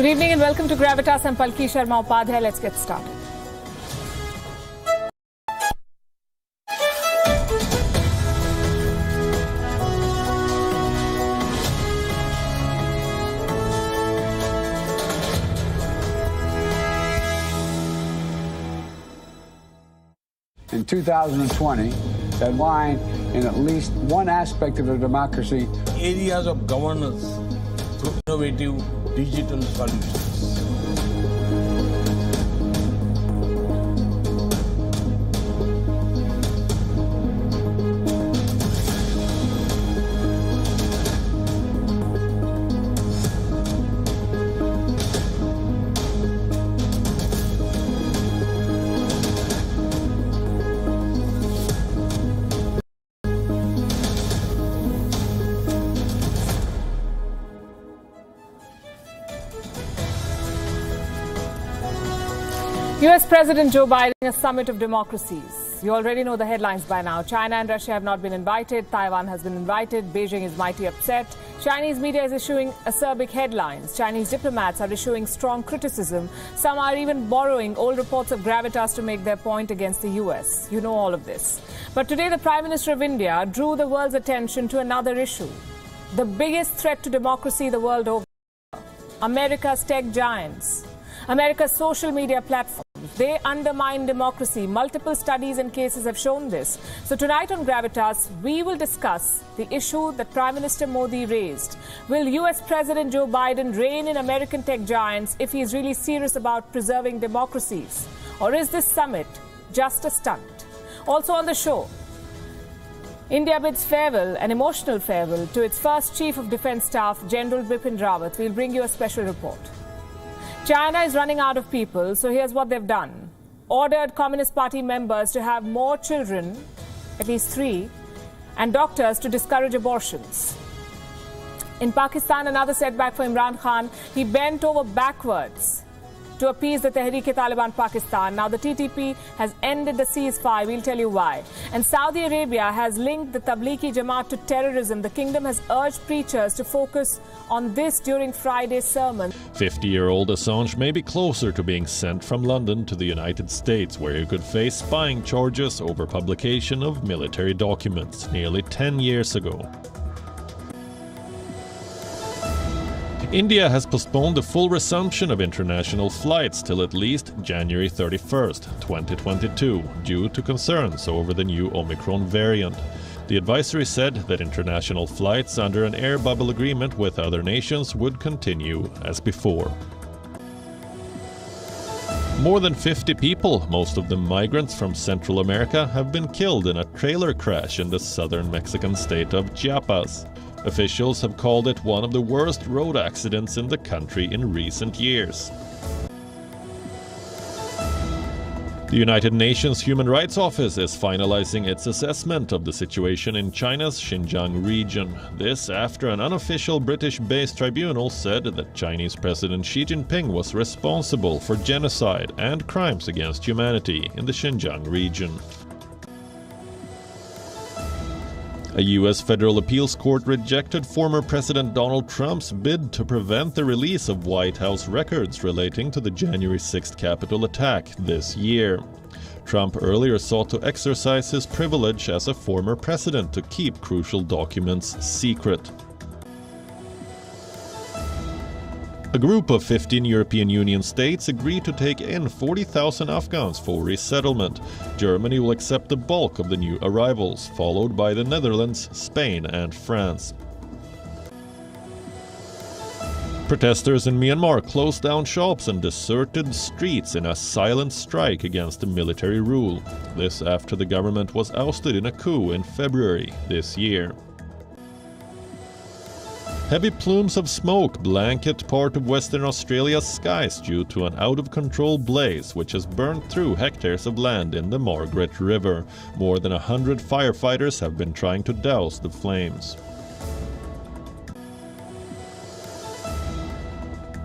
Good evening and welcome to Gravitas. I'm Palki, Sharma, Upadhyay. Let's get started. In 2020, that line in at least one aspect of the democracy. Areas of governance through innovative digital solutions. US President Joe Biden, a summit of democracies. You already know the headlines by now. China and Russia have not been invited. Taiwan has been invited. Beijing is mighty upset. Chinese media is issuing acerbic headlines. Chinese diplomats are issuing strong criticism. Some are even borrowing old reports of Gravitas to make their point against the US. You know all of this. But today, the Prime Minister of India drew the world's attention to another issue. The biggest threat to democracy the world over. America's tech giants. America's social media platforms. They undermine democracy. Multiple studies and cases have shown this. So tonight on Gravitas, we will discuss the issue that Prime Minister Modi raised. Will US President Joe Biden rein in American tech giants if he is really serious about preserving democracies? Or is this summit just a stunt? Also on the show, India bids farewell, an emotional farewell, to its first Chief of Defence Staff, General Bipin Rawat. We'll bring you a special report. China is running out of people, so here's what they've done. Ordered Communist Party members to have more children, at least 3, and doctors to discourage abortions. In Pakistan, another setback for Imran Khan. He bent over backwards to appease the Tablighi Taliban Pakistan. Now the TTP has ended the ceasefire. We'll tell you why. And Saudi Arabia has linked the Tablighi Jamat to terrorism. The kingdom has urged preachers to focus on this during Friday's sermon. 50-year-old Assange may be closer to being sent from London to the United States, where he could face spying charges over publication of military documents nearly 10 years ago. India has postponed the full resumption of international flights till at least January 31st, 2022, due to concerns over the new Omicron variant. The advisory said that international flights under an air bubble agreement with other nations would continue as before. More than 50 people, most of them migrants from Central America, have been killed in a trailer crash in the southern Mexican state of Chiapas. Officials have called it one of the worst road accidents in the country in recent years. The United Nations Human Rights Office is finalizing its assessment of the situation in China's Xinjiang region. This after an unofficial British-based tribunal said that Chinese President Xi Jinping was responsible for genocide and crimes against humanity in the Xinjiang region. A U.S. federal appeals court rejected former President Donald Trump's bid to prevent the release of White House records relating to the January 6th Capitol attack this year. Trump earlier sought to exercise his privilege as a former president to keep crucial documents secret. A group of 15 European Union states agreed to take in 40,000 Afghans for resettlement. Germany will accept the bulk of the new arrivals, followed by the Netherlands, Spain and France. Protesters in Myanmar closed down shops and deserted streets in a silent strike against the military rule. This after the government was ousted in a coup in February this year. Heavy plumes of smoke blanket part of Western Australia's skies due to an out-of-control blaze which has burned through hectares of land in the Margaret River. More than 100 firefighters have been trying to douse the flames.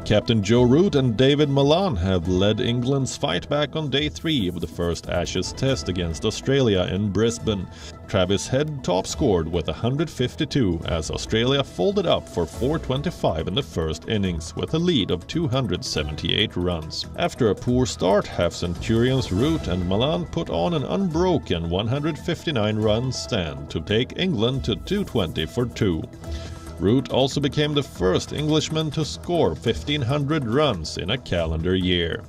Captain Joe Root and David Malan have led England's fight back on day 3 of the first Ashes test against Australia in Brisbane. Travis Head top-scored with 152 as Australia folded up for 425 in the first innings with a lead of 278 runs. After a poor start, half-centurions Root and Malan put on an unbroken 159-run stand to take England to 220 for 2. Root also became the first Englishman to score 1,500 runs in a calendar year.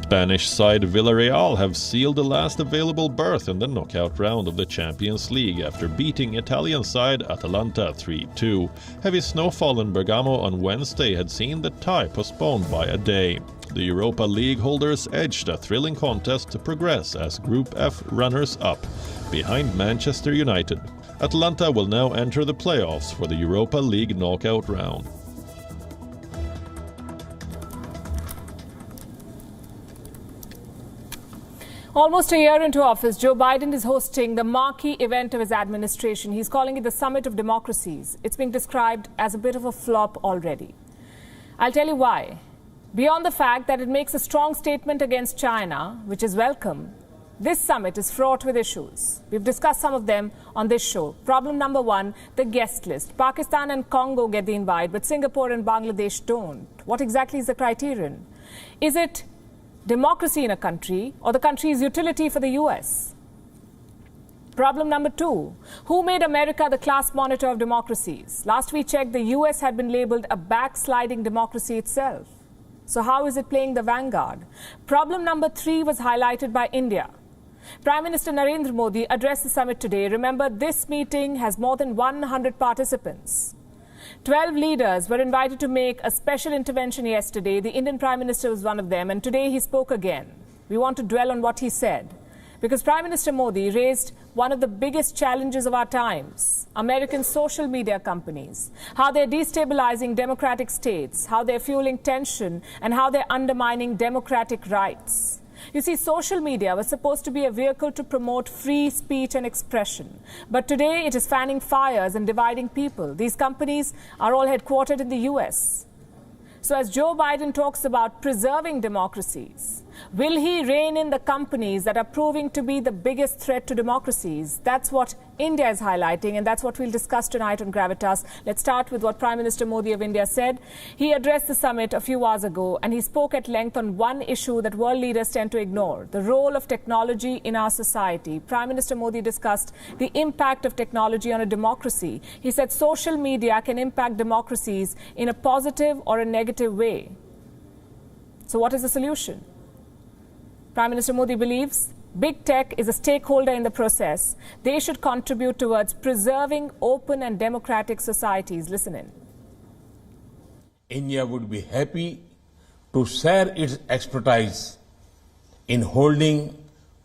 Spanish side Villarreal have sealed the last available berth in the knockout round of the Champions League after beating Italian side Atalanta 3-2. Heavy snowfall in Bergamo on Wednesday had seen the tie postponed by a day. The Europa League holders edged a thrilling contest to progress as Group F runners-up, behind Manchester United. Atalanta will now enter the playoffs for the Europa League knockout round. Almost a year into office, Joe Biden is hosting the marquee event of his administration. He's calling it the Summit of Democracies. It's being described as a bit of a flop already. I'll tell you why. Beyond the fact that it makes a strong statement against China, which is welcome, this summit is fraught with issues. We've discussed some of them on this show. Problem number 1, the guest list. Pakistan and Congo get the invite, but Singapore and Bangladesh don't. What exactly is the criterion? Is it democracy in a country or the country's utility for the US? Problem number 2, who made America the class monitor of democracies? Last we checked, the US had been labeled a backsliding democracy itself. So how is it playing the vanguard? Problem number 3 was highlighted by India. Prime Minister Narendra Modi addressed the summit today. Remember, this meeting has more than 100 participants. 12 leaders were invited to make a special intervention yesterday. The Indian Prime Minister was one of them, and today he spoke again. We want to dwell on what he said, because Prime Minister Modi raised one of the biggest challenges of our times: American social media companies, how they're destabilizing democratic states, how they're fueling tension, and how they're undermining democratic rights. You see, social media was supposed to be a vehicle to promote free speech and expression. But today it is fanning fires and dividing people. These companies are all headquartered in the US. So as Joe Biden talks about preserving democracies, will he rein in the companies that are proving to be the biggest threat to democracies? That's what India is highlighting, and that's what we'll discuss tonight on Gravitas. Let's start with what Prime Minister Modi of India said. He addressed the summit a few hours ago, and he spoke at length on one issue that world leaders tend to ignore: the role of technology in our society. Prime Minister Modi discussed the impact of technology on a democracy. He said social media can impact democracies in a positive or a negative way. So what is the solution? Prime Minister Modi believes big tech is a stakeholder in the process. They should contribute towards preserving open and democratic societies. Listen in. India would be happy to share its expertise in holding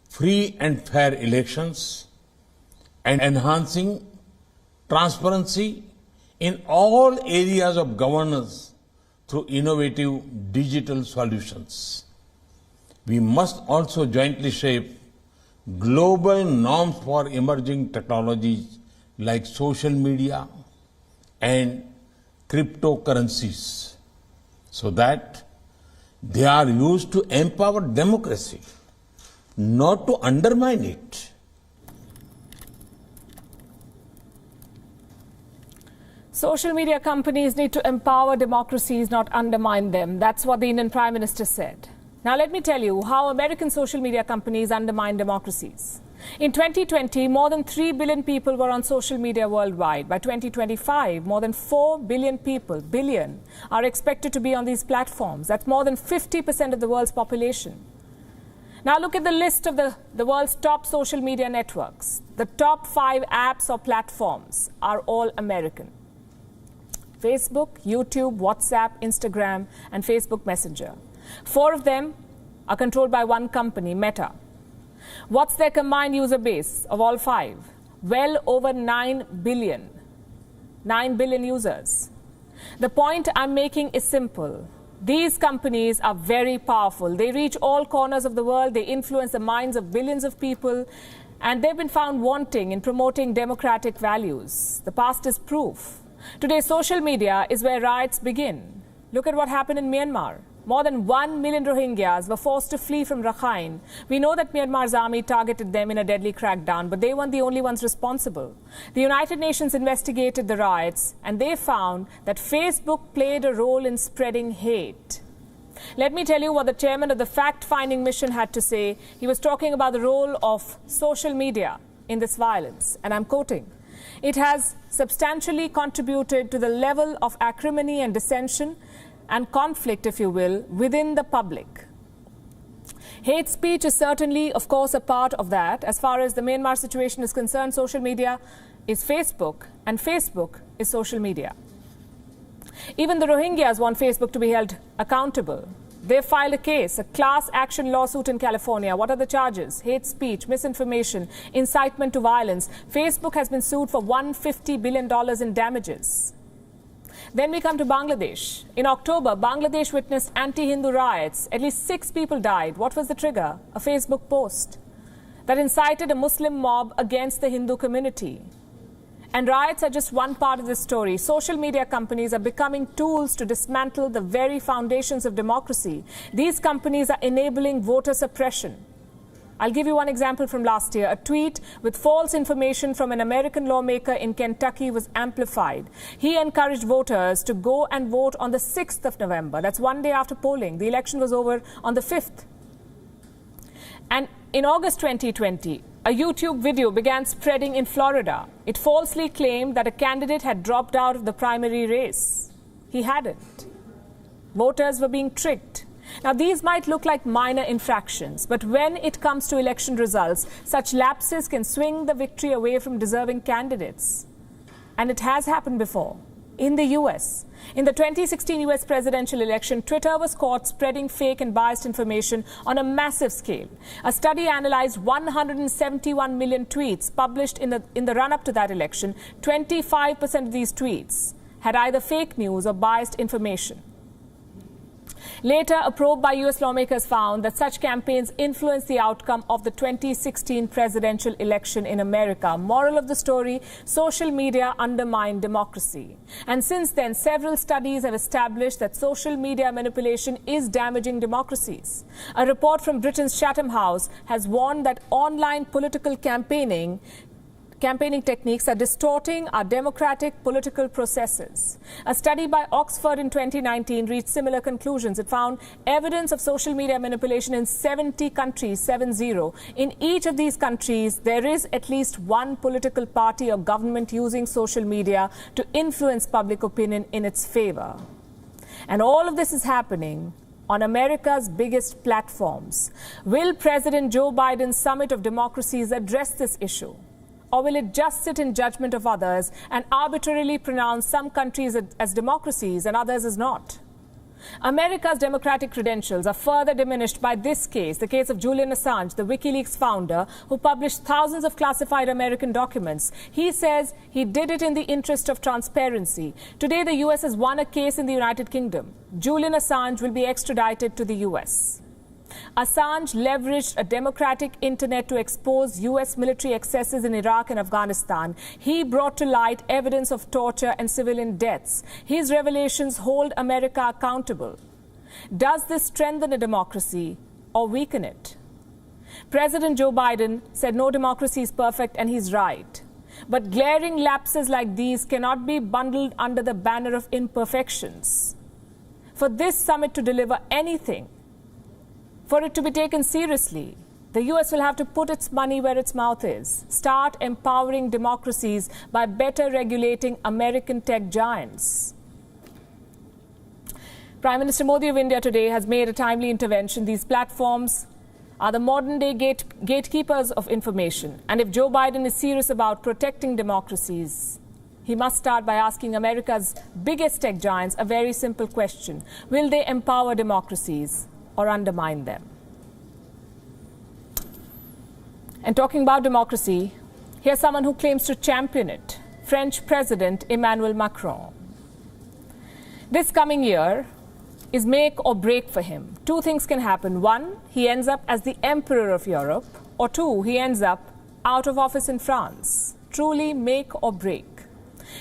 free and fair elections and enhancing transparency in all areas of governance through innovative digital solutions. We must also jointly shape global norms for emerging technologies like social media and cryptocurrencies, so that they are used to empower democracy, not to undermine it. Social media companies need to empower democracies, not undermine them. That's what the Indian Prime Minister said. Now let me tell you how American social media companies undermine democracies. In 2020, more than 3 billion people were on social media worldwide. By 2025, more than 4 billion people, are expected to be on these platforms. That's more than 50% of the world's population. Now look at the list of the world's top social media networks. The top 5 apps or platforms are all American: Facebook, YouTube, WhatsApp, Instagram, and Facebook Messenger. 4 of them are controlled by one company, Meta. What's their combined user base of all 5? Well over 9 billion. 9 billion users. The point I'm making is simple. These companies are very powerful. They reach all corners of the world. They influence the minds of billions of people. And they've been found wanting in promoting democratic values. The past is proof. Today, social media is where riots begin. Look at what happened in Myanmar. More than 1 million Rohingyas were forced to flee from Rakhine. We know that Myanmar's army targeted them in a deadly crackdown, but they weren't the only ones responsible. The United Nations investigated the riots, and they found that Facebook played a role in spreading hate. Let me tell you what the chairman of the fact-finding mission had to say. He was talking about the role of social media in this violence, and I'm quoting, "It has substantially contributed to the level of acrimony and dissension and conflict, if you will, within the public." Hate speech is certainly, of course, a part of that. As far as the Myanmar situation is concerned, social media is Facebook, and Facebook is social media. Even the Rohingyas want Facebook to be held accountable. They filed a case, a class action lawsuit in California. What are the charges? Hate speech, misinformation, incitement to violence. Facebook has been sued for $150 billion in damages. Then we come to Bangladesh. In October, Bangladesh witnessed anti-Hindu riots. At least 6 people died. What was the trigger? A Facebook post that incited a Muslim mob against the Hindu community. And riots are just one part of this story. Social media companies are becoming tools to dismantle the very foundations of democracy. These companies are enabling voter suppression. I'll give you one example from last year. A tweet with false information from an American lawmaker in Kentucky was amplified. He encouraged voters to go and vote on the 6th of November. That's one day after polling. The election was over on the 5th. And in August 2020, a YouTube video began spreading in Florida. It falsely claimed that a candidate had dropped out of the primary race. He hadn't. Voters were being tricked. Now, these might look like minor infractions, but when it comes to election results, such lapses can swing the victory away from deserving candidates. And it has happened before. In the US, in the 2016 US presidential election, Twitter was caught spreading fake and biased information on a massive scale. A study analyzed 171 million tweets published in the run-up to that election. 25% of these tweets had either fake news or biased information. Later, a probe by US lawmakers found that such campaigns influenced the outcome of the 2016 presidential election in America. Moral of the story, social media undermine democracy. And since then, several studies have established that social media manipulation is damaging democracies. A report from Britain's Chatham House has warned that online political campaigning techniques are distorting our democratic political processes. A study by Oxford in 2019 reached similar conclusions. It found evidence of social media manipulation in 70 countries, 70. In each of these countries, there is at least one political party or government using social media to influence public opinion in its favor. And all of this is happening on America's biggest platforms. Will President Joe Biden's Summit of Democracies address this issue? Or will it just sit in judgment of others and arbitrarily pronounce some countries as democracies and others as not? America's democratic credentials are further diminished by this case, the case of Julian Assange, the WikiLeaks founder, who published thousands of classified American documents. He says he did it in the interest of transparency. Today, the U.S. has won a case in the United Kingdom. Julian Assange will be extradited to the U.S. Assange leveraged a democratic internet to expose U.S. military excesses in Iraq and Afghanistan. He brought to light evidence of torture and civilian deaths. His revelations hold America accountable. Does this strengthen a democracy or weaken it? President Joe Biden said no democracy is perfect, and he's right. But glaring lapses like these cannot be bundled under the banner of imperfections. For this summit to deliver anything, for it to be taken seriously, the U.S. will have to put its money where its mouth is. Start empowering democracies by better regulating American tech giants. Prime Minister Modi of India today has made a timely intervention. These platforms are the modern-day gatekeepers of information. And if Joe Biden is serious about protecting democracies, he must start by asking America's biggest tech giants a very simple question. Will they empower democracies or undermine them? And talking about democracy, here's someone who claims to champion it, French President Emmanuel Macron. This coming year is make or break for him. Two things can happen. One, he ends up as the emperor of Europe, or two, he ends up out of office in France, truly make or break.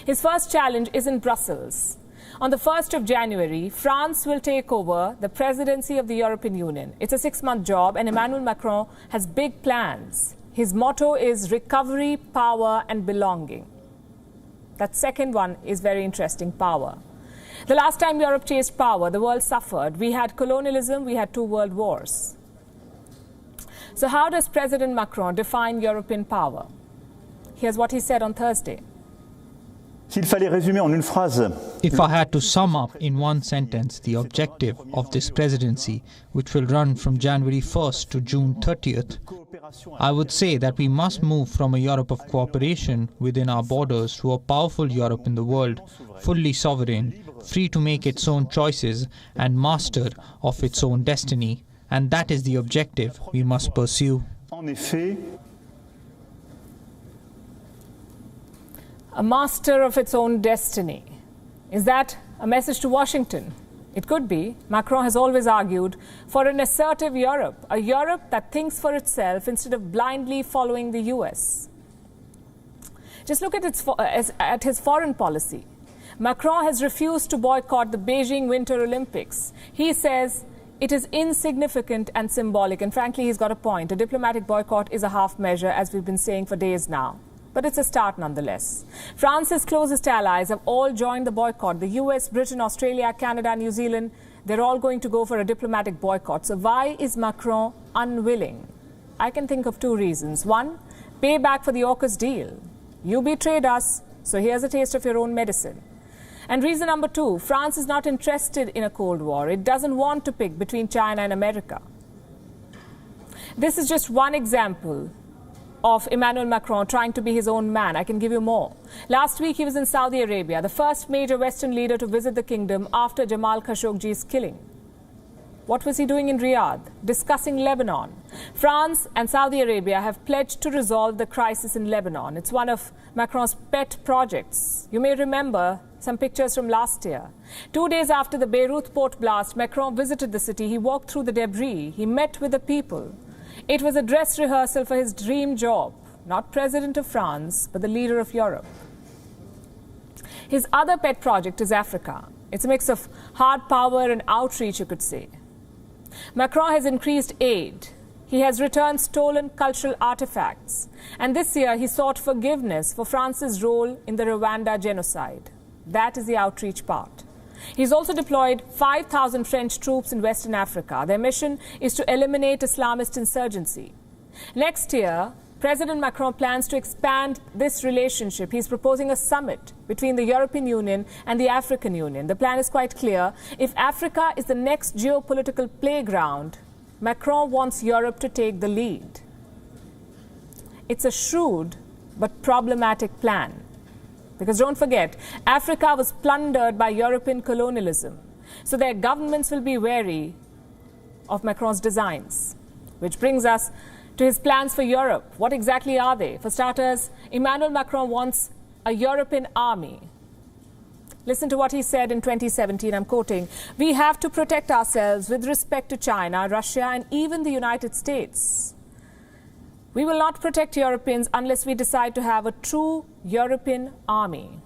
His first challenge is in Brussels. On the 1st of January, France will take over the presidency of the European Union. It's a 6-month job, and Emmanuel Macron has big plans. His motto is recovery, power, and belonging. That second one is very interesting, power. The last time Europe chased power, the world suffered. We had colonialism, we had 2 world wars. So how does President Macron define European power? Here's what he said on Thursday. If I had to sum up in one sentence the objective of this presidency, which will run from January 1st to June 30th, I would say that we must move from a Europe of cooperation within our borders to a powerful Europe in the world, fully sovereign, free to make its own choices and master of its own destiny. And that is the objective we must pursue. A master of its own destiny. Is that a message to Washington? It could be. Macron has always argued for an assertive Europe, a Europe that thinks for itself instead of blindly following the US. Just look at his foreign policy. Macron has refused to boycott the Beijing Winter Olympics. He says it is insignificant and symbolic, and frankly, he's got a point. A diplomatic boycott is a half measure, as we've been saying for days now. But it's a start nonetheless. France's closest allies have all joined the boycott. The US, Britain, Australia, Canada, New Zealand, they're all going to go for a diplomatic boycott. So why is Macron unwilling? I can think of 2 reasons. One, pay back for the AUKUS deal. You betrayed us, so here's a taste of your own medicine. And reason number 2, France is not interested in a Cold War. It doesn't want to pick between China and America. This is just one example of Emmanuel Macron trying to be his own man. I can give you more. Last week, he was in Saudi Arabia, the first major Western leader to visit the kingdom after Jamal Khashoggi's killing. What was he doing in Riyadh? Discussing Lebanon. France and Saudi Arabia have pledged to resolve the crisis in Lebanon. It's one of Macron's pet projects. You may remember some pictures from last year. 2 days after the Beirut port blast, Macron visited the city. He walked through the debris. He met with the people. It was a dress rehearsal for his dream job, not president of France, but the leader of Europe. His other pet project is Africa. It's a mix of hard power and outreach, you could say. Macron has increased aid. He has returned stolen cultural artifacts. And this year, he sought forgiveness for France's role in the Rwanda genocide. That is the outreach part. He's also deployed 5,000 French troops in Western Africa. Their mission is to eliminate Islamist insurgency. Next year, President Macron plans to expand this relationship. He's proposing a summit between the European Union and the African Union. The plan is quite clear. If Africa is the next geopolitical playground, Macron wants Europe to take the lead. It's a shrewd but problematic plan. Because don't forget, Africa was plundered by European colonialism. So their governments will be wary of Macron's designs. Which brings us to his plans for Europe. What exactly are they? For starters, Emmanuel Macron wants a European army. Listen to what he said in 2017, I'm quoting, "We have to protect ourselves with respect to China, Russia, and even the United States. We will not protect Europeans unless we decide to have a true European army."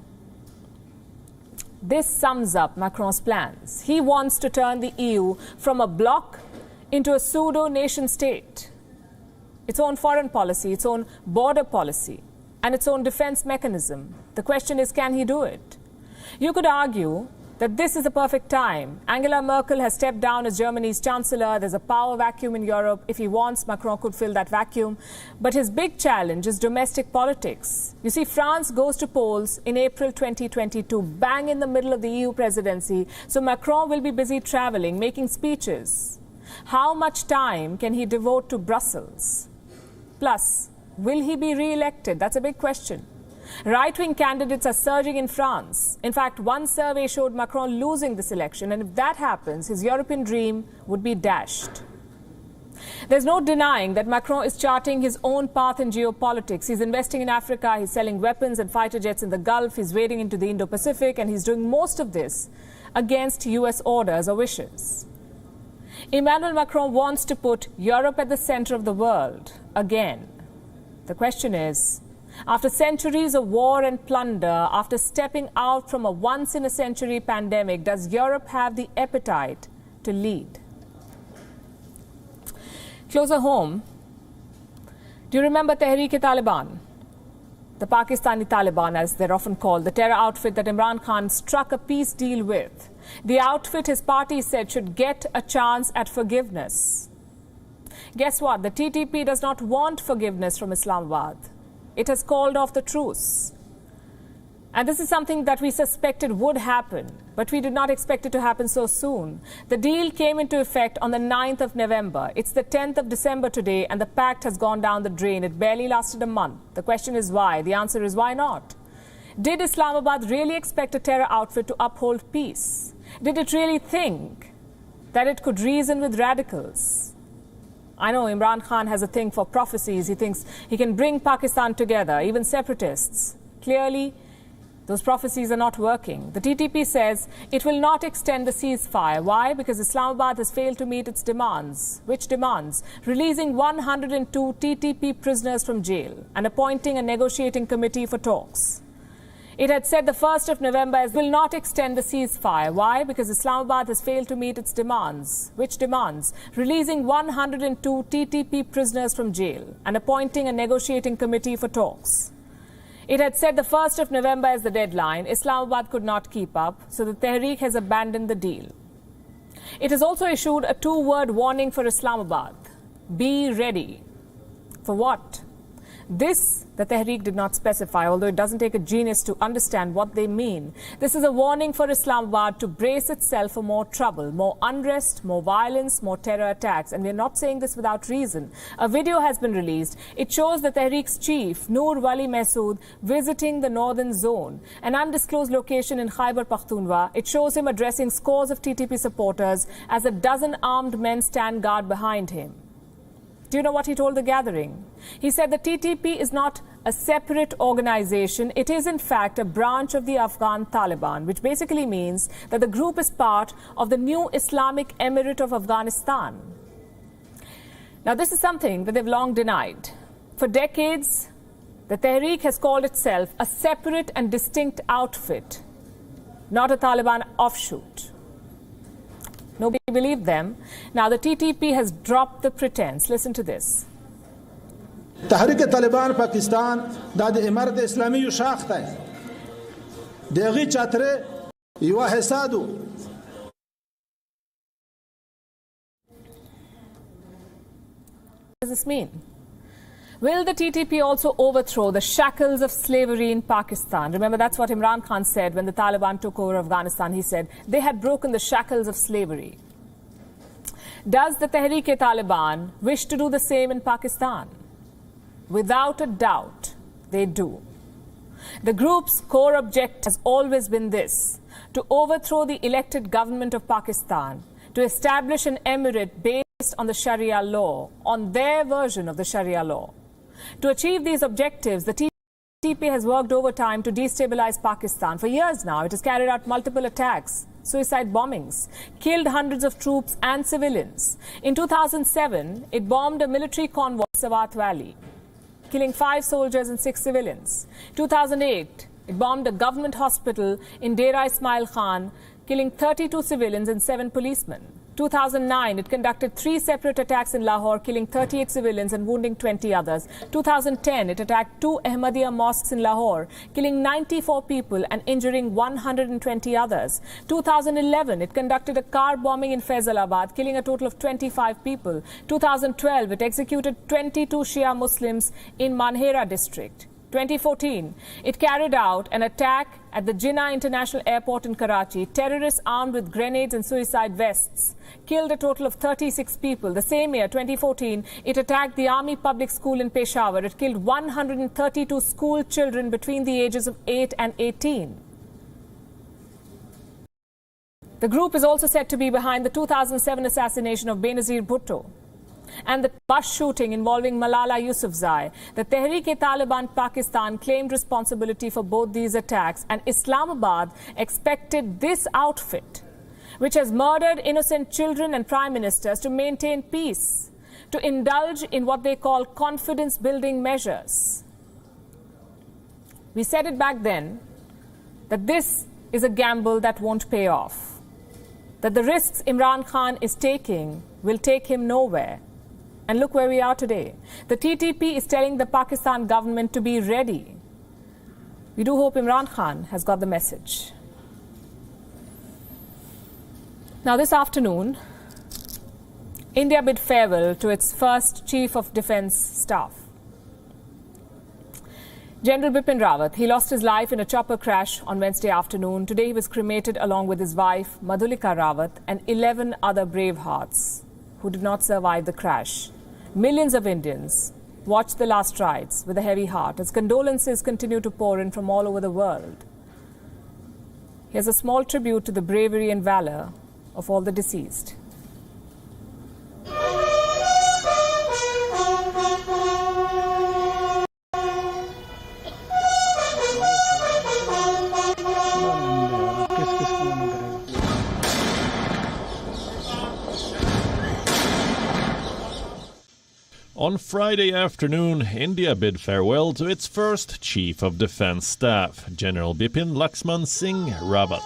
This sums up Macron's plans. He wants to turn the EU from a bloc into a pseudo-nation state. Its own foreign policy, its own border policy, and its own defense mechanism. The question is, can he do it? You could argue that this is the perfect time. Angela Merkel has stepped down as Germany's chancellor. There's a power vacuum in Europe. If he wants, Macron could fill that vacuum. But his big challenge is domestic politics. You see, France goes to polls in April 2022, bang in the middle of the EU presidency. So Macron will be busy traveling, making speeches. How much time can he devote to Brussels? Plus, will he be re-elected? That's a big question. Right-wing candidates are surging in France. In fact, one survey showed Macron losing this election, and if that happens, his European dream would be dashed. There's no denying that Macron is charting his own path in geopolitics. He's investing in Africa, he's selling weapons and fighter jets in the Gulf, he's wading into the Indo-Pacific, and he's doing most of this against US orders or wishes. Emmanuel Macron wants to put Europe at the center of the world again. The question is, after centuries of war and plunder, after stepping out from a once-in-a-century pandemic, does Europe have the appetite to lead? Closer home, do you remember Taliban? The Pakistani Taliban, as they're often called, the terror outfit that Imran Khan struck a peace deal with. The outfit his party said should get a chance at forgiveness. Guess what? The TTP does not want forgiveness from Islamabad. It has called off the truce. And this is something that we suspected would happen, but we did not expect it to happen so soon. The deal came into effect on the 9th of November. It's the 10th of December today, and the pact has gone down the drain. It barely lasted a month. The question is why? The answer is why not? Did Islamabad really expect a terror outfit to uphold peace? Did it really think that it could reason with radicals? I know Imran Khan has a thing for prophecies. He thinks he can bring Pakistan together, even separatists. Clearly, those prophecies are not working. The TTP says it will not extend the ceasefire. Why? Because Islamabad has failed to meet its demands. Which demands? Releasing 102 TTP prisoners from jail and appointing a negotiating committee for talks. It had said the 1st of November will not extend the ceasefire. Why? Because Islamabad has failed to meet its demands. Which demands? Releasing 102 TTP prisoners from jail and appointing a negotiating committee for talks. It had said the 1st of November as the deadline. Islamabad could not keep up, so the Tehreek has abandoned the deal. It has also issued a two-word warning for Islamabad. Be ready. For what? This, the Tehreek did not specify, although it doesn't take a genius to understand what they mean. This is a warning for Islamabad to brace itself for more trouble, more unrest, more violence, more terror attacks. And we're not saying this without reason. A video has been released. It shows the Tehreek's chief, Noor Wali Mehsood, visiting the northern zone, an undisclosed location in Khyber Pakhtunkhwa. It shows him addressing scores of TTP supporters as a dozen armed men stand guard behind him. Do you know what he told the gathering? He said the TTP is not a separate organization. It is, in fact, a branch of the Afghan Taliban, which basically means that the group is part of the new Islamic Emirate of Afghanistan. Now, this is something that they've long denied. For decades, the Tehreek has called itself a separate and distinct outfit, not a Taliban offshoot. Nobody believed them. Now the TTP has dropped the pretense. Listen to this. تحریک طالبان پاکستان دا د امارت اسلامی یو شاخ دی دغه چتره یو حسادو. What does this mean? Will the TTP also overthrow the shackles of slavery in Pakistan? Remember, that's what Imran Khan said when the Taliban took over Afghanistan. He said they had broken the shackles of slavery. Does the Tehreek-e-Taliban wish to do the same in Pakistan? Without a doubt, they do. The group's core objective has always been this: to overthrow the elected government of Pakistan, to establish an emirate based on the Sharia law, on their version of the Sharia law. To achieve these objectives, the TTP has worked overtime to destabilize Pakistan. For years now, it has carried out multiple attacks, suicide bombings, killed hundreds of troops and civilians. In 2007, it bombed a military convoy in Swat Valley, killing 5 soldiers and 6 civilians. 2008, it bombed a government hospital in Dera Ismail Khan, killing 32 civilians and 7 policemen. 2009, it conducted 3 separate attacks in Lahore, killing 38 civilians and wounding 20 others. 2010, it attacked 2 Ahmadiyya mosques in Lahore, killing 94 people and injuring 120 others. 2011, it conducted a car bombing in Faisalabad, killing a total of 25 people. 2012, it executed 22 Shia Muslims in Manhera district. 2014, it carried out an attack at the Jinnah International Airport in Karachi. Terrorists armed with grenades and suicide vests killed a total of 36 people. The same year, 2014, it attacked the Army Public School in Peshawar. It killed 132 school children between the ages of 8 and 18. The group is also said to be behind the 2007 assassination of Benazir Bhutto and the bus shooting involving Malala Yousafzai. The Tehreek-e-Taliban Pakistan claimed responsibility for both these attacks, and Islamabad expected this outfit, which has murdered innocent children and prime ministers, to maintain peace. to indulge in what they call confidence-building measures. We said it back then that this is a gamble that won't pay off, that the risks Imran Khan is taking will take him nowhere. And look where we are today. The TTP is telling the Pakistan government to be ready. We do hope Imran Khan has got the message. Now, this afternoon, India bid farewell to its first Chief of Defence Staff. General Bipin Rawat, he lost his life in a chopper crash on Wednesday afternoon. Today he was cremated along with his wife, Madhulika Rawat, and 11 other brave hearts who did not survive the crash. Millions of Indians watched the last rites with a heavy heart as condolences continue to pour in from all over the world. Here's a small tribute to the bravery and valor of all the deceased. On Friday afternoon, India bid farewell to its first Chief of Defence Staff, General Bipin Laxman Singh Rawat.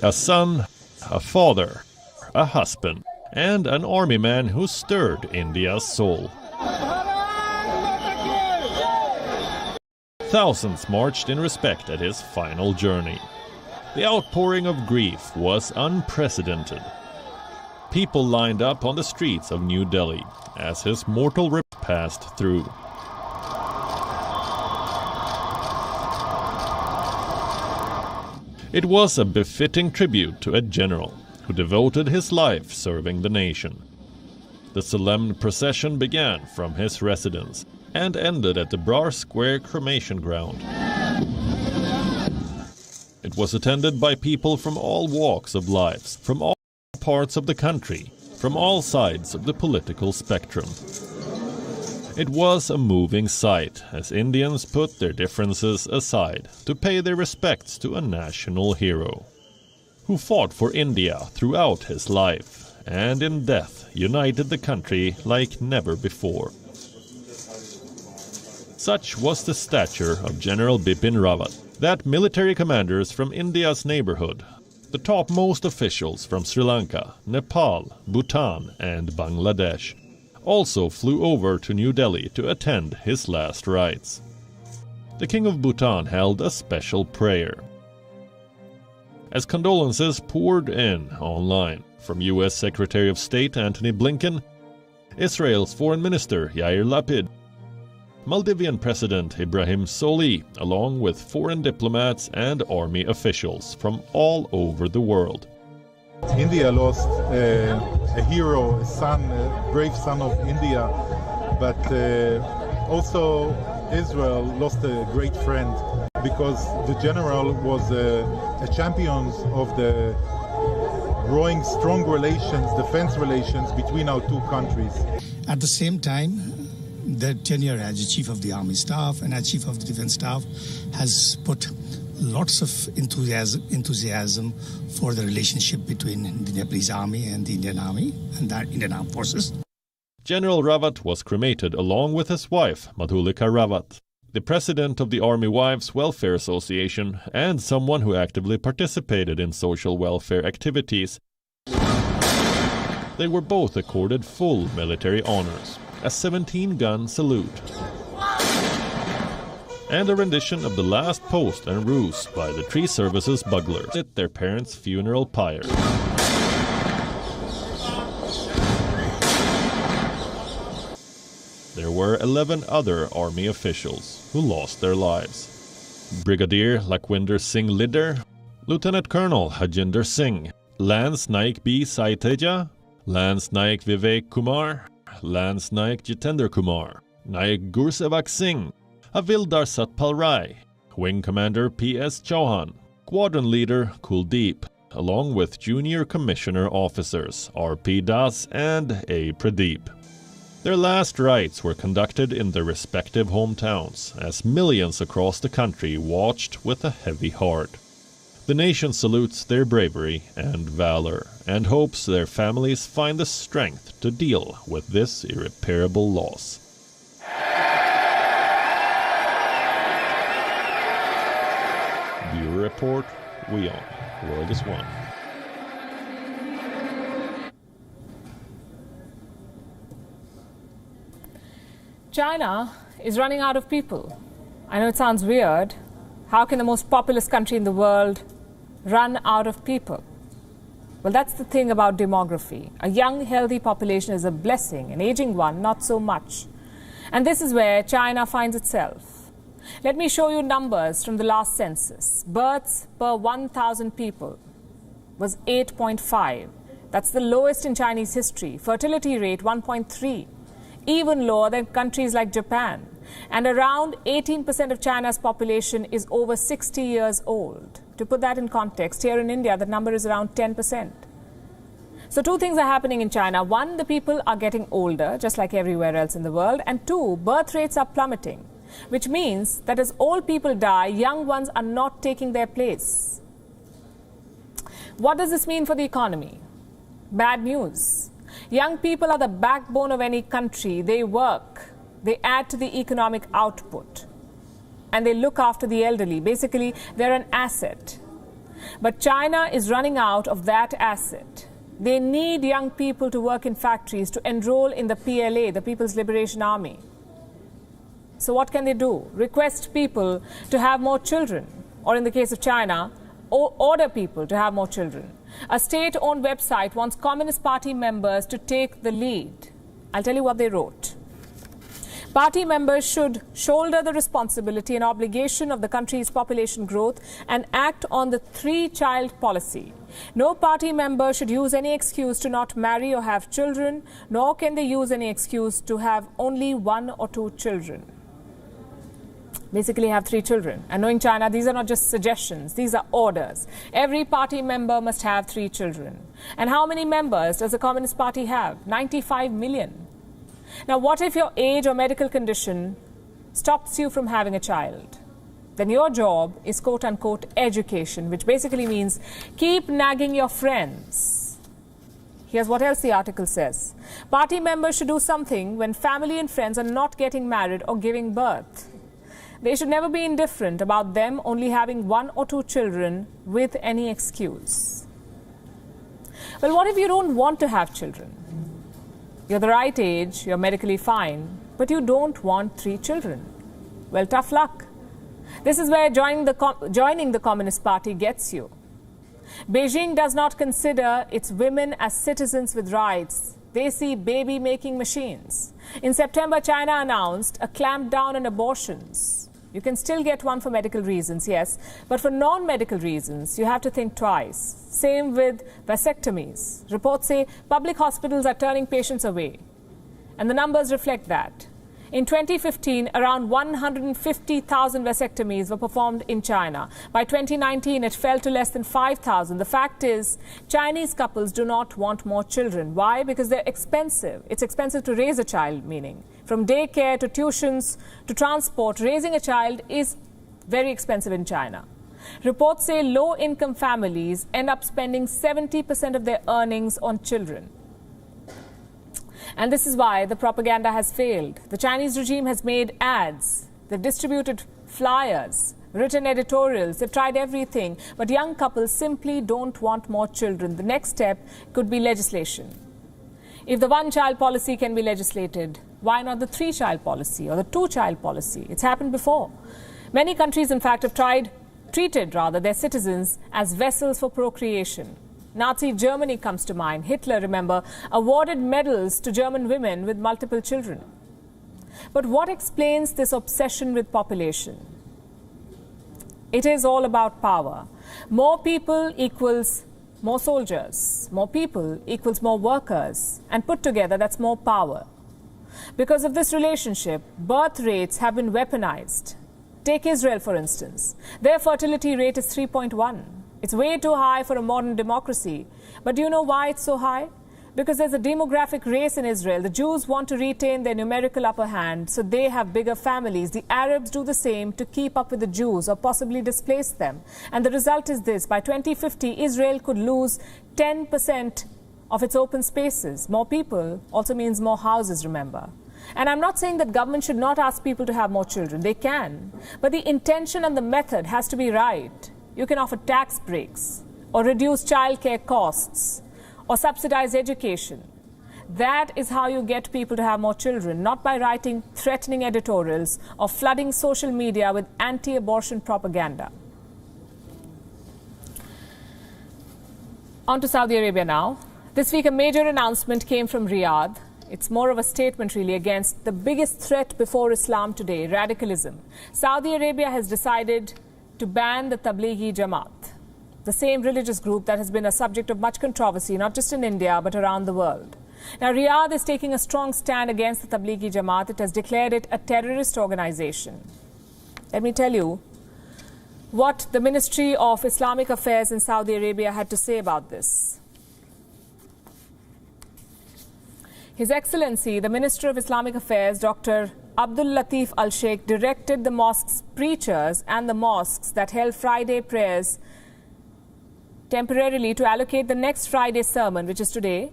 A son, a father, a husband, and an army man who stirred India's soul. Thousands marched in respect at his final journey. The outpouring of grief was unprecedented. People lined up on the streets of New Delhi as his mortal rip passed through. It was a befitting tribute to a general who devoted his life serving the nation. The solemn procession began from his residence and ended at the Brar Square cremation ground. It was attended by people from all walks of lives, from all parts of the country, from all sides of the political spectrum. It was a moving sight as Indians put their differences aside to pay their respects to a national hero who fought for India throughout his life and in death united the country like never before. Such was the stature of General Bipin Rawat that military commanders from India's neighborhood, the topmost officials from Sri Lanka, Nepal, Bhutan and Bangladesh, also flew over to New Delhi to attend his last rites. The King of Bhutan held a special prayer. As condolences poured in online from U.S. Secretary of State Antony Blinken, Israel's Foreign Minister Yair Lapid, Maldivian President Ibrahim Soli, along with foreign diplomats and army officials from all over the world. India lost a hero, a son, a brave son of India, but also Israel lost a great friend because the general was a champion of the growing strong relations, defense relations between our two countries. At the same time, their tenure as a Chief of the Army Staff and as Chief of the Defense Staff has put lots of enthusiasm for the relationship between the Nepalese Army and the Indian Army and the Indian Armed Forces. General Rawat was cremated along with his wife, Madhulika Rawat, the president of the Army Wives Welfare Association and someone who actively participated in social welfare activities. They were both accorded full military honors, a 17-gun salute, and a rendition of the last post and ruse by the Tree Service's Bugglers at their parents' funeral pyre. There were 11 other army officials who lost their lives. Brigadier Lakhwinder Singh Lidder, Lieutenant Colonel Hajinder Singh, Lance Naik B. Saiteja, Lance Naik Vivek Kumar, Lance Naik Jitender Kumar, Naik Gursevak Singh, Havildar Satpal Rai, Wing Commander P.S. Chauhan, Squadron Leader Kuldeep, along with Junior Commissioner Officers R.P. Das and A. Pradeep. Their last rites were conducted in their respective hometowns as millions across the country watched with a heavy heart. The nation salutes their bravery and valor and hopes their families find the strength to deal with this irreparable loss. Bureau Report, WION, The World is One. China is running out of people. I know it sounds weird. How can the most populous country in the world run out of people? Well, that's the thing about demography. A young, healthy population is a blessing, an aging one, not so much. And this is where China finds itself. Let me show you numbers from the last census. Births per 1,000 people was 8.5. That's the lowest in Chinese history. Fertility rate 1.3. Even lower than countries like Japan. And around 18% of China's population is over 60 years old. To put that in context, here in India, the number is around 10%. So two things are happening in China. One, the people are getting older, just like everywhere else in the world. And two, birth rates are plummeting, which means that as old people die, young ones are not taking their place. What does this mean for the economy? Bad news. Young people are the backbone of any country. They work, they add to the economic output, and they look after the elderly. Basically, they're an asset. But China is running out of that asset. They need young people to work in factories, to enroll in the PLA, the People's Liberation Army. So what can they do? Request people to have more children, or in the case of China, order people to have more children. A state-owned website wants Communist Party members to take the lead. I'll tell you what they wrote. Party members should shoulder the responsibility and obligation of the country's population growth and act on the three-child policy. No party member should use any excuse to not marry or have children, nor can they use any excuse to have only one or two children. Basically have 3 children. And knowing China, these are not just suggestions, these are orders. Every party member must have 3 children. And how many members does the Communist Party have? 95 million. Now, what if your age or medical condition stops you from having a child? Then your job is quote-unquote education, which basically means keep nagging your friends. Here's what else the article says. Party members should do something when family and friends are not getting married or giving birth. They should never be indifferent about them only having 1 or 2 children with any excuse. Well, what if you don't want to have children? You're the right age, you're medically fine, but you don't want 3 children. Well, tough luck. This is where joining the Communist Party gets you. Beijing does not consider its women as citizens with rights. They see baby-making machines. In September, China announced a clampdown on abortions. You can still get one for medical reasons, yes, but for non-medical reasons, you have to think twice. Same with vasectomies. Reports say public hospitals are turning patients away, and the numbers reflect that. In 2015, around 150,000 vasectomies were performed in China. By 2019, it fell to less than 5,000. The fact is, Chinese couples do not want more children. Why? Because they're expensive. It's expensive to raise a child, meaning. From daycare to tuitions to transport, raising a child is very expensive in China. Reports say low-income families end up spending 70% of their earnings on children. And this is why the propaganda has failed. The Chinese regime has made ads, they've distributed flyers, written editorials, they've tried everything, but young couples simply don't want more children. The next step could be legislation. If the one-child policy can be legislated, why not the 3-child policy or the 2-child policy? It's happened before. Many countries, in fact, have treated their citizens as vessels for procreation. Nazi Germany comes to mind. Hitler, remember, awarded medals to German women with multiple children. But what explains this obsession with population? It is all about power. More people equals more soldiers. More people equals more workers. And put together, that's more power. Because of this relationship, birth rates have been weaponized. Take Israel, for instance. Their fertility rate is 3.1. It's way too high for a modern democracy. But do you know why it's so high? Because there's a demographic race in Israel. The Jews want to retain their numerical upper hand, so they have bigger families. The Arabs do the same to keep up with the Jews or possibly displace them. And the result is this: by 2050, Israel could lose 10% of its open spaces. More people also means more houses, remember. And I'm not saying that government should not ask people to have more children. They can. But the intention and the method has to be right. You can offer tax breaks or reduce childcare costs or subsidize education. That is how you get people to have more children, not by writing threatening editorials or flooding social media with anti-abortion propaganda. On to Saudi Arabia now. This week, a major announcement came from Riyadh. It's more of a statement, really, against the biggest threat before Islam today, radicalism. Saudi Arabia has decided to ban the Tablighi Jamat, the same religious group that has been a subject of much controversy, not just in India, but around the world. Now, Riyadh is taking a strong stand against the Tablighi Jamat. It has declared it a terrorist organization. Let me tell you what the Ministry of Islamic Affairs in Saudi Arabia had to say about this. His Excellency, the Minister of Islamic Affairs, Dr. Abdul Latif Al-Sheikh, directed the mosque's preachers and the mosques that held Friday prayers temporarily to allocate the next Friday sermon, which is today,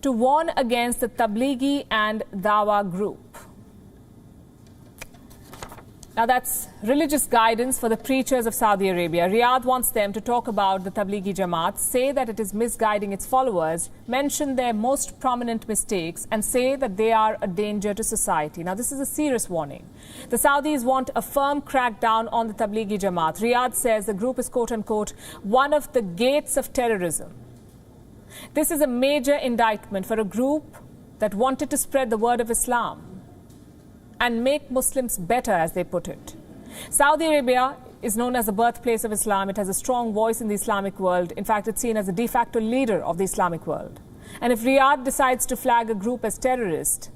to warn against the Tablighi and Dawa group. Now, that's religious guidance for the preachers of Saudi Arabia. Riyadh wants them to talk about the Tablighi Jamat, say that it is misguiding its followers, mention their most prominent mistakes, and say that they are a danger to society. Now, this is a serious warning. The Saudis want a firm crackdown on the Tablighi Jamat. Riyadh says the group is, quote-unquote, one of the gates of terrorism. This is a major indictment for a group that wanted to spread the word of Islam and make Muslims better, as they put it. Saudi Arabia is known as the birthplace of Islam. It has a strong voice in the Islamic world. In fact, it's seen as a de facto leader of the Islamic world. And if Riyadh decides to flag a group as terrorist,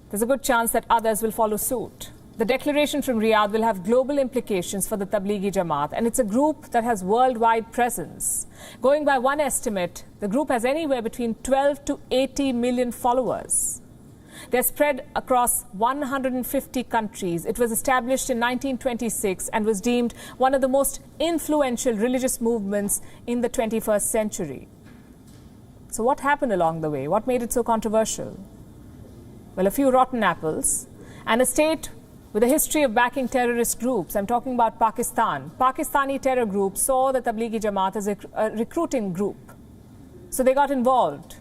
there's a good chance that others will follow suit. The declaration from Riyadh will have global implications for the Tablighi Jamat, and it's a group that has worldwide presence. Going by one estimate, the group has anywhere between 12 to 80 million followers. They're spread across 150 countries. It was established in 1926 and was deemed one of the most influential religious movements in the 21st century. So what happened along the way? What made it so controversial? Well, a few rotten apples and a state with a history of backing terrorist groups. I'm talking about Pakistan. Pakistani terror groups saw the Tablighi Jamat as a recruiting group. So they got involved.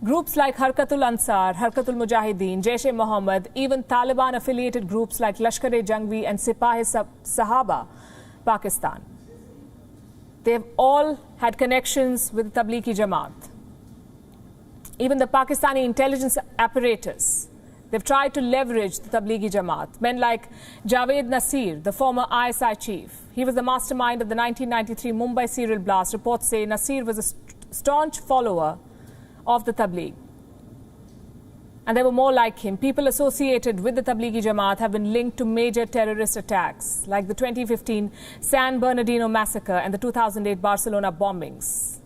Groups like Harkatul Ansar, Harkatul Mujahideen, Jaish-e-Mohammed, even Taliban-affiliated groups like Lashkar-e-Jangvi and Sipah-e-Sahaba, Pakistan. They've all had connections with the Tablighi Jamaat. Even the Pakistani intelligence apparatus, they've tried to leverage the Tablighi Jamaat. Men like Javed Nasir, the former ISI chief. He was the mastermind of the 1993 Mumbai serial blast. Reports say Nasir was a staunch follower of the Tabligh. And there were more like him. People associated with the Tablighi Jamaat have been linked to major terrorist attacks, like the 2015 San Bernardino massacre and the 2008 Barcelona bombings.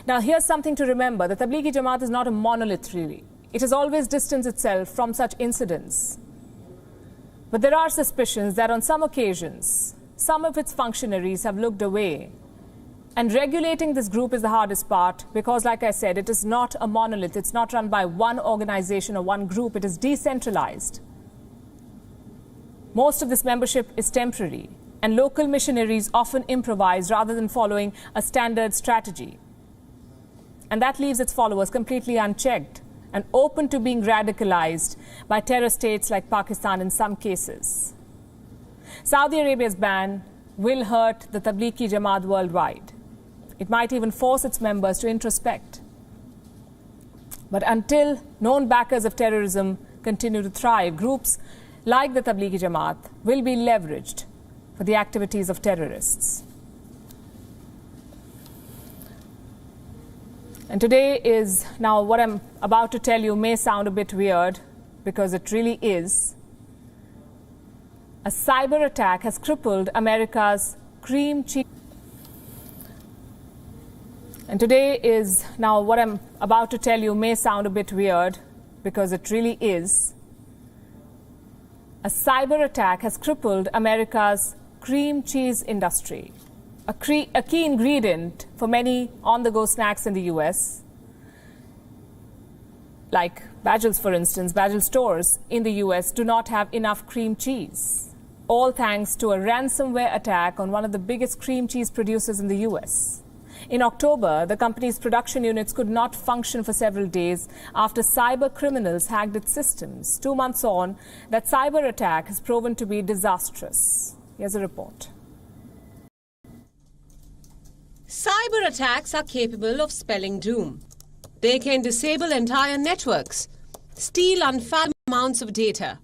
Now, here's something to remember. The Tablighi Jamaat is not a monolith, really. It has always distanced itself from such incidents. But there are suspicions that on some occasions, some of its functionaries have looked away. And regulating this group is the hardest part because, like I said, it is not a monolith. It's not run by one organization or one group. It is decentralized. Most of this membership is temporary, and local missionaries often improvise rather than following a standard strategy. And that leaves its followers completely unchecked and open to being radicalized by terror states like Pakistan in some cases. Saudi Arabia's ban will hurt the Tablighi Jamaat worldwide. It might even force its members to introspect. But until known backers of terrorism continue to thrive, groups like the Tablighi Jamaat will be leveraged for the activities of terrorists. And today is, now what I'm about to tell you may sound a bit weird because it really is. A cyber attack has crippled America's cream cheese. And today is, now what I'm about to tell you may sound a bit weird, because it really is. A cyber attack has crippled America's cream cheese industry, a key ingredient for many on-the-go snacks in the US. Like Bagel's, for instance, Bagel stores in the US do not have enough cream cheese, all thanks to a ransomware attack on one of the biggest cream cheese producers in the US. In October, the company's production units could not function for several days after cyber criminals hacked its systems. 2 months on, that cyber attack has proven to be disastrous. Here's a report. Cyber attacks are capable of spelling doom. They can disable entire networks, steal unfathomable amounts of data,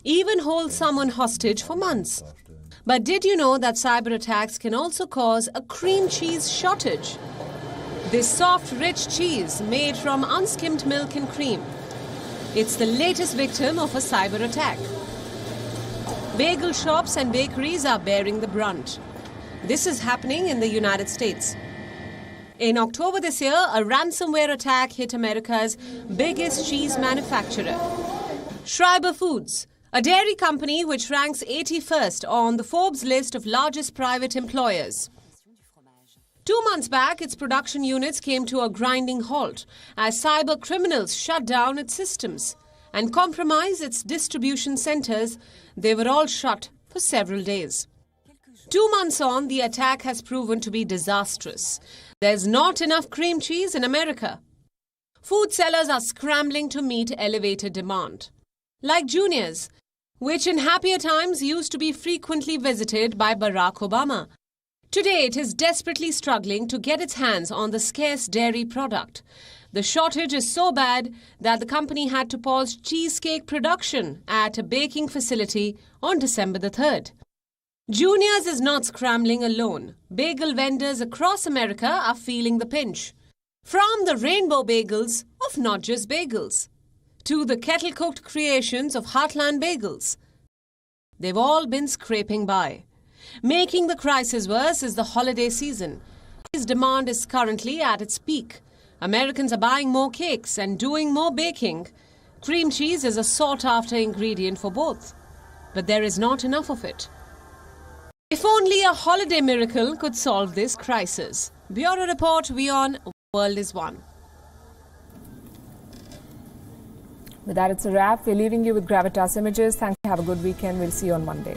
even hold someone hostage for months. But did you know that cyber attacks can also cause a cream cheese shortage? This soft, rich cheese made from unskimmed milk and cream. It's the latest victim of a cyber attack. Bagel shops and bakeries are bearing the brunt. This is happening in the United States. In October this year, a ransomware attack hit America's biggest cheese manufacturer, Schreiber Foods, a dairy company which ranks 81st on the Forbes list of largest private employers. 2 months back, its production units came to a grinding halt as cyber criminals shut down its systems and compromised its distribution centers. They were all shut for several days. 2 months on, the attack has proven to be disastrous. There's not enough cream cheese in America. Food sellers are scrambling to meet elevated demand. Like Junior's, which in happier times used to be frequently visited by Barack Obama. Today, it is desperately struggling to get its hands on the scarce dairy product. The shortage is so bad that the company had to pause cheesecake production at a baking facility on December the 3rd. Junior's is not scrambling alone. Bagel vendors across America are feeling the pinch. From the rainbow bagels of Not Just Bagels to the kettle-cooked creations of Heartland Bagels, they've all been scraping by. Making the crisis worse is the holiday season. This demand is currently at its peak. Americans are buying more cakes and doing more baking. Cream cheese is a sought-after ingredient for both, but there is not enough of it. If only a holiday miracle could solve this crisis. Bureau Report, WION, World is One. With that, it's a wrap. We're leaving you with Gravitas images. Thank you. Have a good weekend. We'll see you on Monday.